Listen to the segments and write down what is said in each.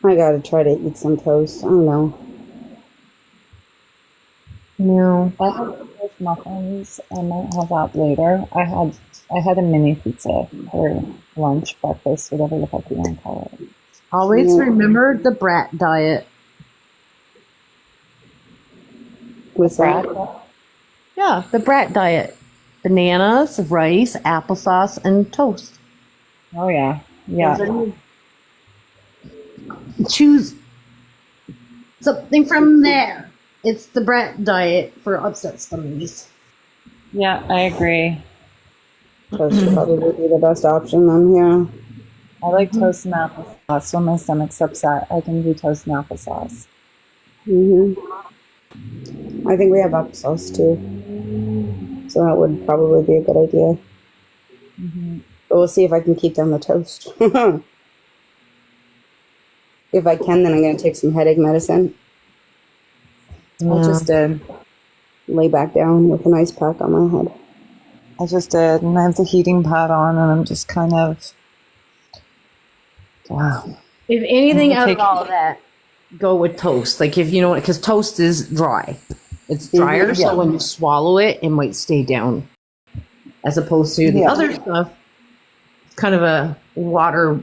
I gotta try to eat some toast. I don't know. No, I had English muffins. I might have that later. I had a mini pizza for lunch, breakfast, whatever the fuck you want to call it. Always Yeah. remember the brat diet. The What's brat. that? Yeah, the brat diet. Bananas, rice, applesauce, and toast. Oh yeah, Those yeah, are choose something from there. It's the brat diet for upset stomachs. yeah. I agree. Toast would probably be the best option then, yeah. I like toast and applesauce. When my stomach's upset, I can do toast and applesauce. I think we have applesauce too, so that would probably be a good idea. But we'll see if I can keep down the toast. If I can, then I'm gonna take some headache medicine, I just did. lay back down with an ice pack on my head. I just did, and I have the heating pad on, and I'm just kind of, wow. If anything I'm out of taking. all of that, go with toast. Like if you know, because toast is dry. It's drier, so when you swallow it, it might stay down. As opposed to the Yeah. other stuff, it's kind of a water,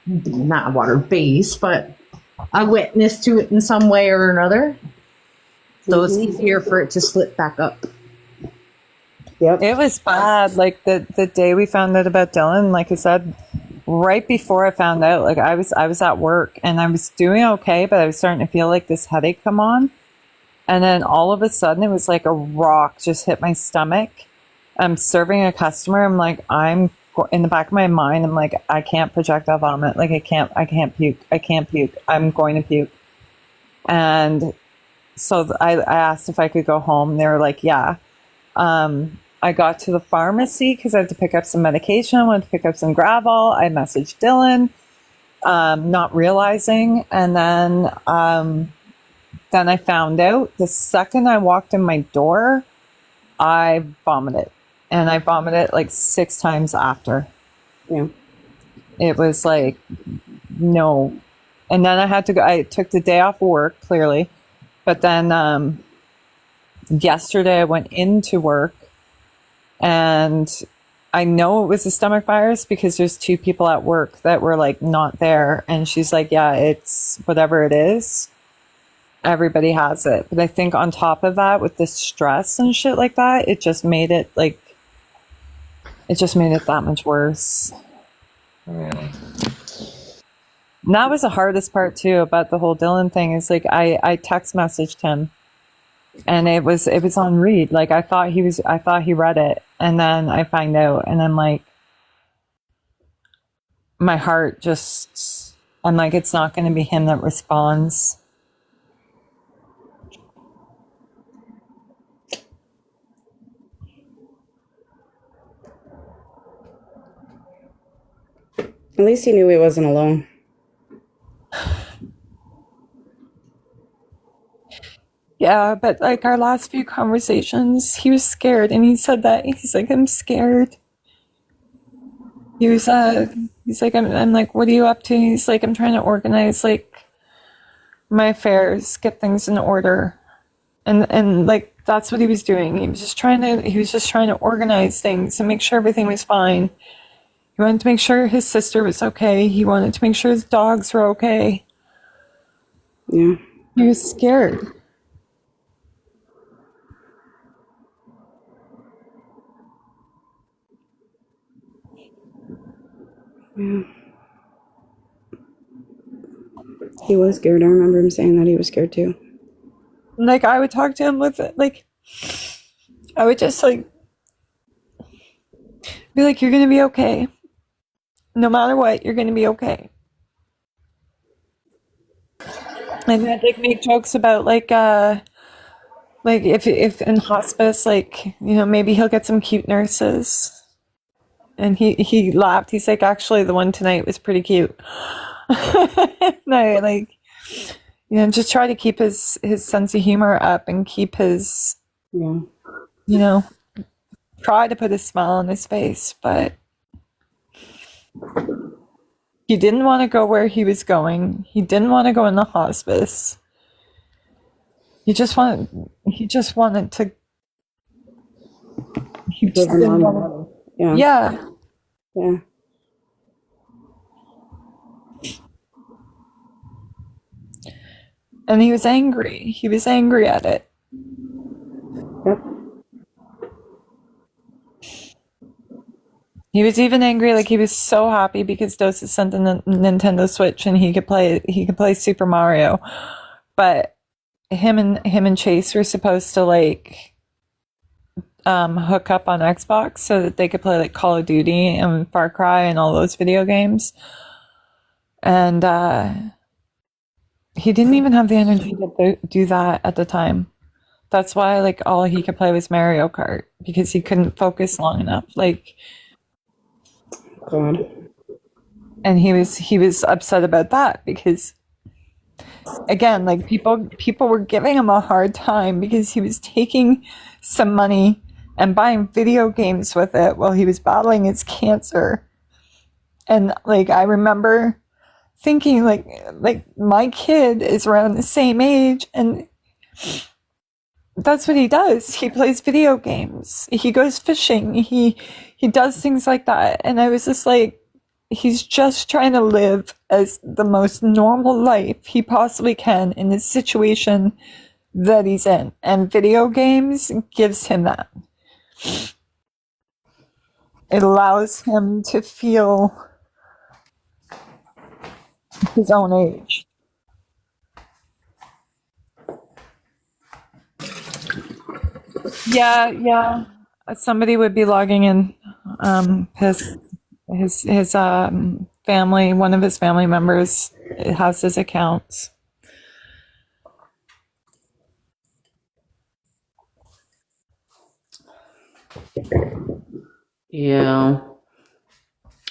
not water base, but a wetness to it in some way or another. So it's easier for it to slip back up. Yep. It was bad. Like the day we found out about Dylan, like I said, right before I found out, like I was at work and I was doing okay, but I was starting to feel like this headache come on. And then all of a sudden it was like a rock just hit my stomach. I'm serving a customer. I'm like, in the back of my mind, I'm like, I can't projectile vomit. Like I can't puke. I can't puke. I'm going to puke. And so I asked if I could go home. They were like, yeah. I got to the pharmacy because I had to pick up some medication. I wanted to pick up some Gravol. I messaged Dylan, not realizing. And then I found out the second I walked in my door, I vomited. And I vomited like 6 times after. Yeah. It was like, no. And then I had to go, I took the day off work, clearly. But then yesterday I went into work and I know it was a stomach virus because there's 2 people at work that were like not there. And she's like, yeah, it's whatever it is. Everybody has it. But I think on top of that, with the stress and shit like that, it just made it that much worse. And that was the hardest part too about the whole Dylan thing is like I text messaged him and it was on read. Like I thought he read it and then I find out and I'm like my heart just I'm like it's not going to be him that responds. At least he knew he wasn't alone. Yeah, but like our last few conversations, he was scared and he said that he's like I'm scared. He's like I'm like what are you up to? He's like I'm trying to organize like my affairs, get things in order. And like that's what he was doing. He was just trying to organize things and make sure everything was fine. He wanted to make sure his sister was okay. He wanted to make sure his dogs were okay. Yeah. He was scared. He was scared. I remember him saying that he was scared too. Like I would talk to him with it, like I would just like be like, "You're gonna be okay. No matter what, you're gonna be okay." And I'd like make jokes about like if in hospice, like maybe he'll get some cute nurses. And he laughed. He's like, actually, the one tonight was pretty cute. No, like just try to keep his sense of humor up and keep his Yeah. you know try to put a smile on his face, but He didn't want to go where he was going. He didn't want to go in the hospice. He just wanted to he just Live a didn't normal want life. Yeah. to, yeah. Yeah. And he was angry. He was angry at it. Yep. He was even angry, like he was so happy because Dosa sent the Nintendo Switch and he could play Super Mario. But him and Chase were supposed to like hook up on Xbox so that they could play like Call of Duty and Far Cry and all those video games. And he didn't even have the energy to do that at the time. That's why like all he could play was Mario Kart because he couldn't focus long enough. Like, God. and he was upset about that because again, like people were giving him a hard time because he was taking some money and buying video games with it while he was battling his cancer. And like I remember thinking like my kid is around the same age and that's what he does. He plays video games. He goes fishing. He does things like that. And I was just like, he's just trying to live as the most normal life he possibly can in the situation that he's in. And video games gives him that. It allows him to feel his own age. Yeah. Somebody would be logging in. His family, one of his family members has his accounts. Yeah.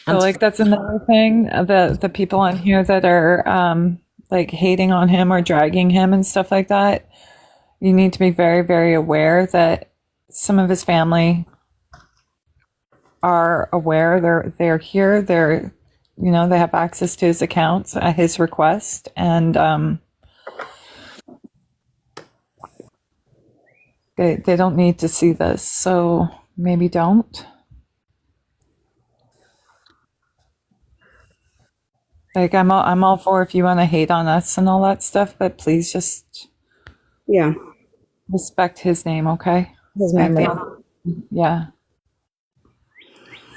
So like that's another thing. The people on here that are like hating on him or dragging him and stuff like that. You need to be very, very aware that some of his family are aware. They're here. They're they have access to his accounts at his request, and they don't need to see this. So maybe don't. Like I'm all for if you want to hate on us and all that stuff, but please just Yeah. respect his name, okay? His memory. Yeah.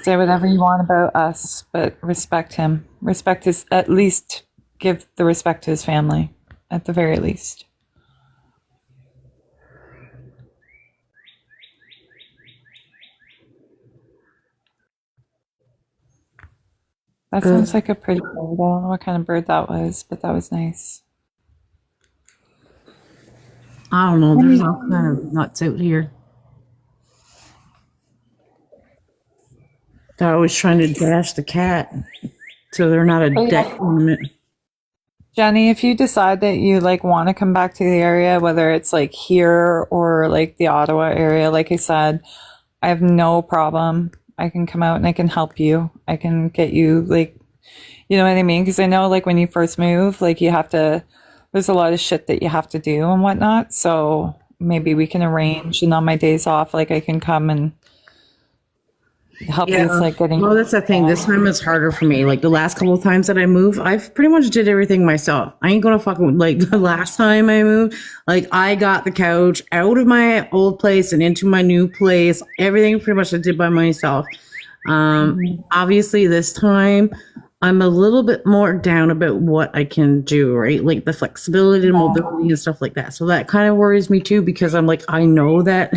Say whatever you want about us, but respect him. Respect his, at least give the respect to his family, at the very least. That sounds like a pretty bird. I don't know what kind of bird that was, but that was nice. I don't know. There's all kind of nuts out here. They're always trying to dash the cat, so they're not a deck ornament. Jenny, if you decide that you like want to come back to the area, whether it's like here or like the Ottawa area, like I said, I have no problem. I can come out and I can help you. I can get you like, you know what I mean? Because I know like when you first move, like you have to, there's a lot of shit that you have to do and whatnot. So maybe we can arrange, and on my days off, like I can come and help you with like getting. Well, that's the thing. This time is harder for me. Like the last couple of times that I moved, I've pretty much did everything myself. I ain't gonna fucking like the last time I moved. Like I got the couch out of my old place and into my new place. Everything pretty much I did by myself. Obviously this time I'm a little bit more down about what I can do, right? Like the flexibility and mobility and stuff like that. So that kind of worries me too, because I'm like, I know that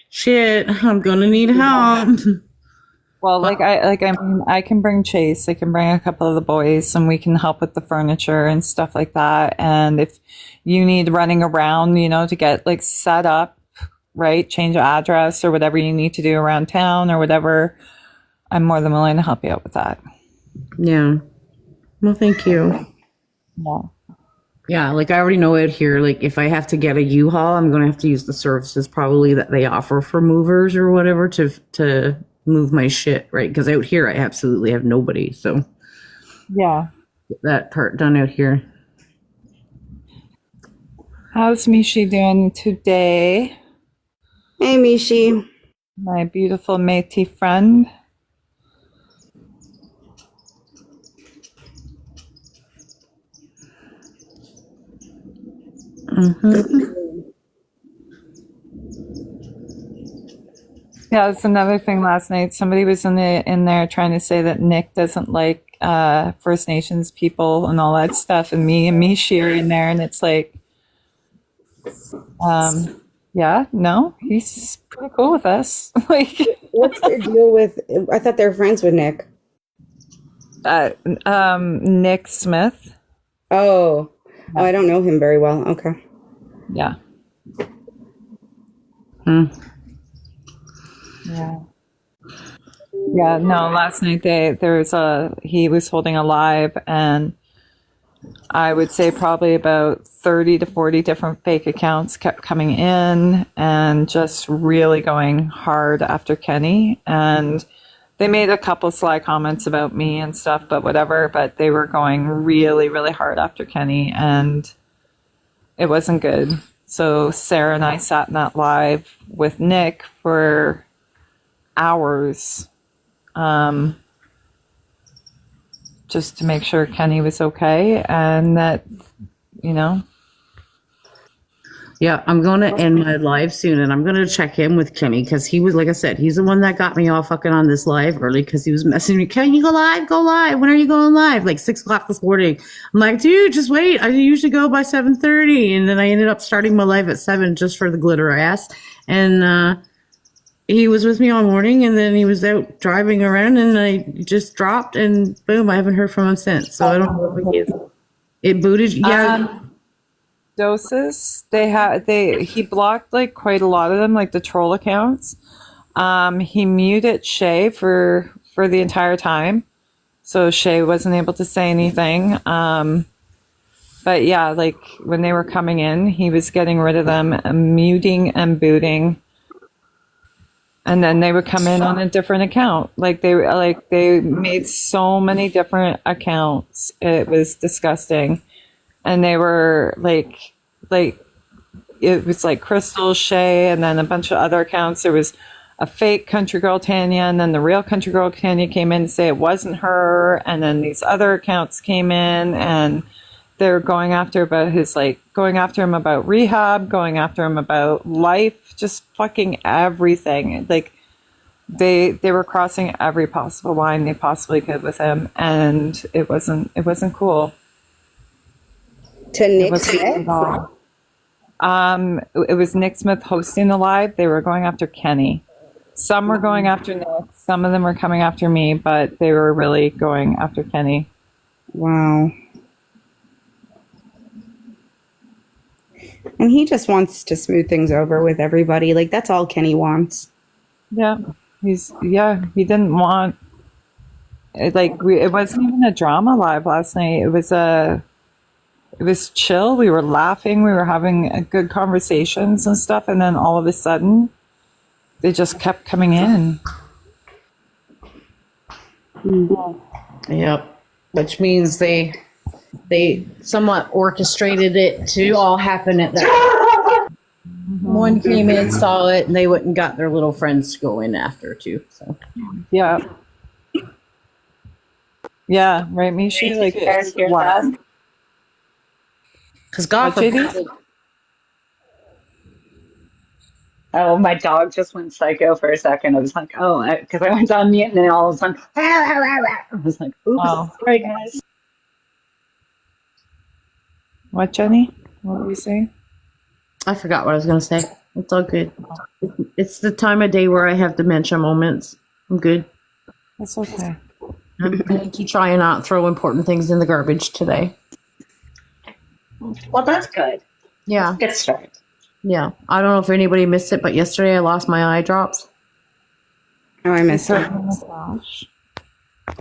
shit, I'm gonna need help. Well, I can bring Chase. I can bring a couple of the boys, and we can help with the furniture and stuff like that. And if you need running around, to get like set up, right, change of address or whatever you need to do around town or whatever, I'm more than willing to help you out with that. Yeah. Well, thank you. Yeah. Yeah, like I already know out here, like if I have to get a U-Haul, I'm going to have to use the services probably that they offer for movers or whatever to move my shit, right? Because out here I absolutely have nobody. So Yeah. Get that part done out here. How's Mishi doing today? Hey, Mishi. My beautiful Métis friend. Yeah, that's another thing last night. Somebody was in there trying to say that Nick doesn't like First Nations people and all that stuff, and me and Mishi are in there, and it's like, yeah, no, he's pretty cool with us. Like, What's their deal with? I thought they were friends with Nick. Nick Smith. Oh, I don't know him very well. Okay. Yeah. Yeah. Yeah, no, last night he was holding a live, and I would say probably about 30 to 40 different fake accounts kept coming in and just really going hard after Kenny. And they made a couple sly comments about me and stuff, but whatever, but they were going really, really hard after Kenny, and it wasn't good. So Sarah and I sat in that live with Nick for hours, just to make sure Kenny was okay and that, you know. Yeah, I'm going to end my live soon, and I'm going to check in with Kenny because he was, like I said, he's the one that got me all fucking on this live early because he was messaging me, can you go live? Go live. When are you going live? Like 6 o'clock this morning. I'm like, dude, just wait. I usually go by 7:30, and then I ended up starting my live at 7 just for the glitter ass. And he was with me all morning, and then he was out driving around, and I just dropped, and boom, I haven't heard from him since. So I don't know if it booted. Yeah. Doses, he blocked like quite a lot of them, like the troll accounts. He muted Shay for the entire time, so Shay wasn't able to say anything. But yeah, like when they were coming in, he was getting rid of them, muting and booting. And then they would come in on a different account. They made so many different accounts. It was disgusting. And they were like it was like Crystal, Shay, and then a bunch of other accounts. There was a fake Country Girl Tanya, and then the real Country Girl Tanya came in to say it wasn't her, and then these other accounts came in, and they're going after him about rehab, going after him about life, just fucking everything. Like they were crossing every possible line they possibly could with him, and it wasn't cool. To Nick It wasn't Smith? at all. It was Nick Smith hosting the live. They were going after Kenny. Some were going after Nick. Some of them were coming after me, but they were really going after Kenny. Wow. And he just wants to smooth things over with everybody. Like, that's all Kenny wants. Yeah, he didn't want it. It wasn't even a drama live last night. It was chill. We were laughing. We were having good conversations and stuff. And then all of a sudden, they just kept coming in. Yep. Which means they somewhat orchestrated it to all happen at that. One came in, saw it, and they went and got their little friends to go in after too. So Yeah. Yeah, right, Mishi? Like, wow. because God What, JD? forbid, Oh, my dog just went psycho for a second. I was like, oh, because I went on mute, and then all of a sudden, I was like, oops, Oh. sorry, guys. What, Jenny? What were you saying? I forgot what I was going to say. It's all good. It's the time of day where I have dementia moments. I'm good. That's okay. I'm going to try and not throw important things in the garbage today. Well, that's good. Yeah. Good start. Yeah. I don't know if anybody missed it, but yesterday I lost my eye drops. Oh, I missed it. Oh my gosh.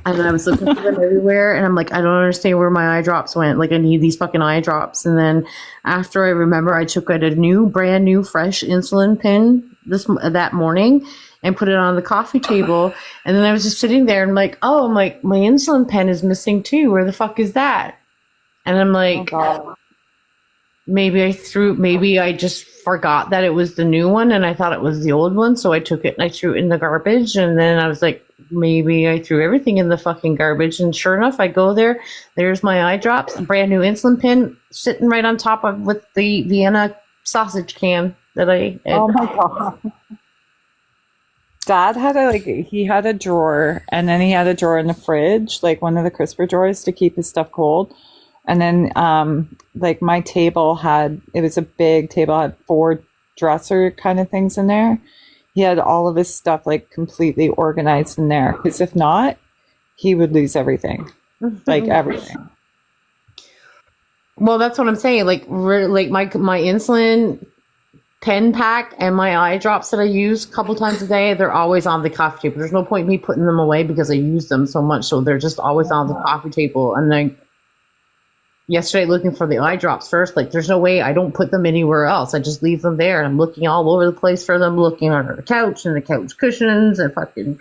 And I was looking for them everywhere, and I'm like, I don't understand where my eye drops went. Like, I need these fucking eye drops. And then after I remember, I took out a brand new, fresh insulin pen that morning, and put it on the coffee table. And then I was just sitting there and I'm like, oh, my insulin pen is missing too. Where the fuck is that? And I'm like, maybe I just forgot that it was the new one and I thought it was the old one. So I took it and I threw it in the garbage. And then I was like, maybe I threw everything in the fucking garbage. And sure enough, I go there. There's my eye drops, a brand new insulin pen sitting right on top of with the Vienna sausage can that I had. Oh my God. Dad had he had a drawer, and then he had a drawer in the fridge, like one of the crisper drawers to keep his stuff cold. And then like my table it was a big table, had 4 dresser kind of things in there. He had all of his stuff like completely organized in there, because if not, he would lose everything, like everything. Well, that's what I'm saying. Like my insulin pen pack and my eye drops that I use a couple times a day, they're always on the coffee table. There's no point in me putting them away because I use them so much. So they're just always on the coffee table. And then yesterday, looking for the eye drops first, like there's no way I don't put them anywhere else. I just leave them there, and I'm looking all over the place for them, looking under the couch and the couch cushions, and fucking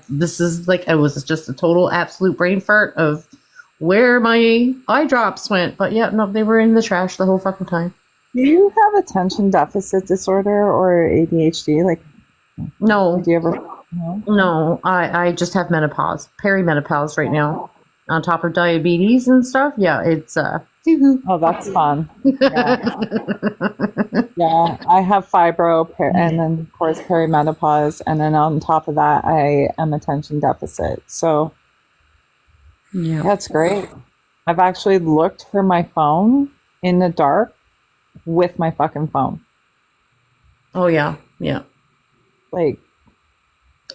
this is like, it was just a total absolute brain fart of where my eye drops went. But yeah, no, they were in the trash the whole fucking time. Do you have attention deficit disorder or ADHD? Like, no, do you ever? No, I just have menopause, perimenopause right now, on top of diabetes and stuff. Yeah, it's oh, that's fun. Yeah, yeah, I have fibro, and then of course perimenopause, and then on top of that, I am attention deficit. So yeah, that's great. I've actually looked for my phone in the dark with my fucking phone. Oh yeah, yeah. Like,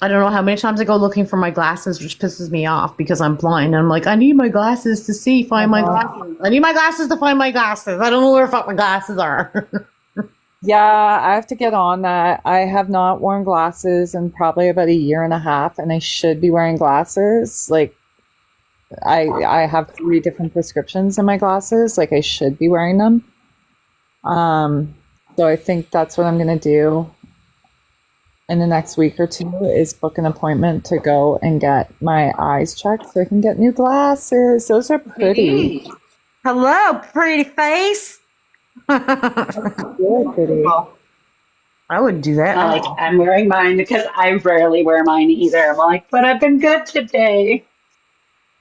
I don't know how many times I go looking for my glasses, which pisses me off because I'm blind. And I'm like, I need my glasses to find my glasses. I need my glasses to find my glasses. I don't know where the fuck my glasses are. yeah, I have to get on that. I have not worn glasses in probably about 1.5 years, and I should be wearing glasses. Like, I have 3 different prescriptions in my glasses. Like, I should be wearing them. So I think that's what I'm going to do in the next week or 2 is book an appointment to go and get my eyes checked so I can get new glasses. Those are pretty. Hello, pretty face. Really pretty. I wouldn't do that. I'm wearing mine because I rarely wear mine either. I'm like, but I've been good today.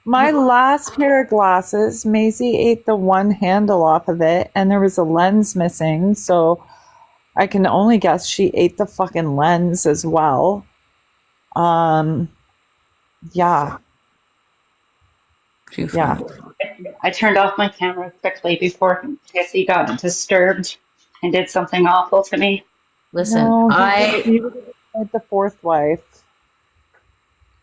My last pair of glasses, Maisie ate the one handle off of it, and there was a lens missing, so I can only guess she ate the fucking lens as well. Yeah. Yeah. I turned off my camera quickly before Jesse got disturbed and did something awful to me. Listen, No, he was the 4th wife.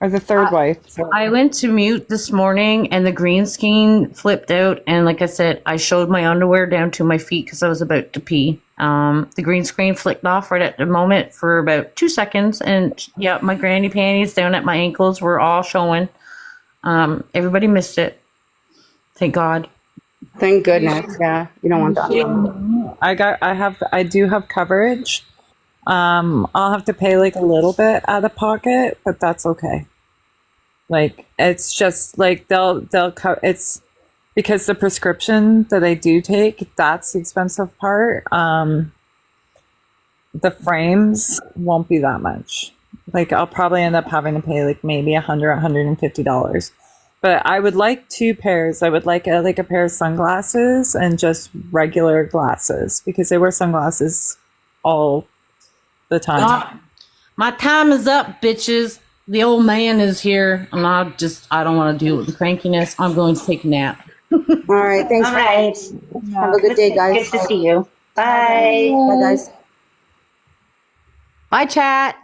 Or the 3rd wife. So. I went to mute this morning and the green screen flipped out. And like I said, I showed my underwear down to my feet because I was about to pee. The green screen flicked off right at the moment for about 2 seconds. And yeah, my granny panties down at my ankles were all showing. Everybody missed it. Thank God. Thank goodness. Yeah, you don't want that. I do have coverage. I'll have to pay like a little bit out of pocket, but that's okay. Like, it's just like they'll it's because the prescription that I do take, that's the expensive part. The frames won't be that much. Like, I'll probably end up having to pay like maybe $150. But I would like 2 pairs. I would like a pair of sunglasses and just regular glasses, because they wear sunglasses all the time. My time is up, bitches. The old man is here, and I don't want to deal with the crankiness. I'm going to take a nap. All right. Thanks. All right. Have a good day, guys. Good to see you. Bye. Bye, guys. Bye, chat.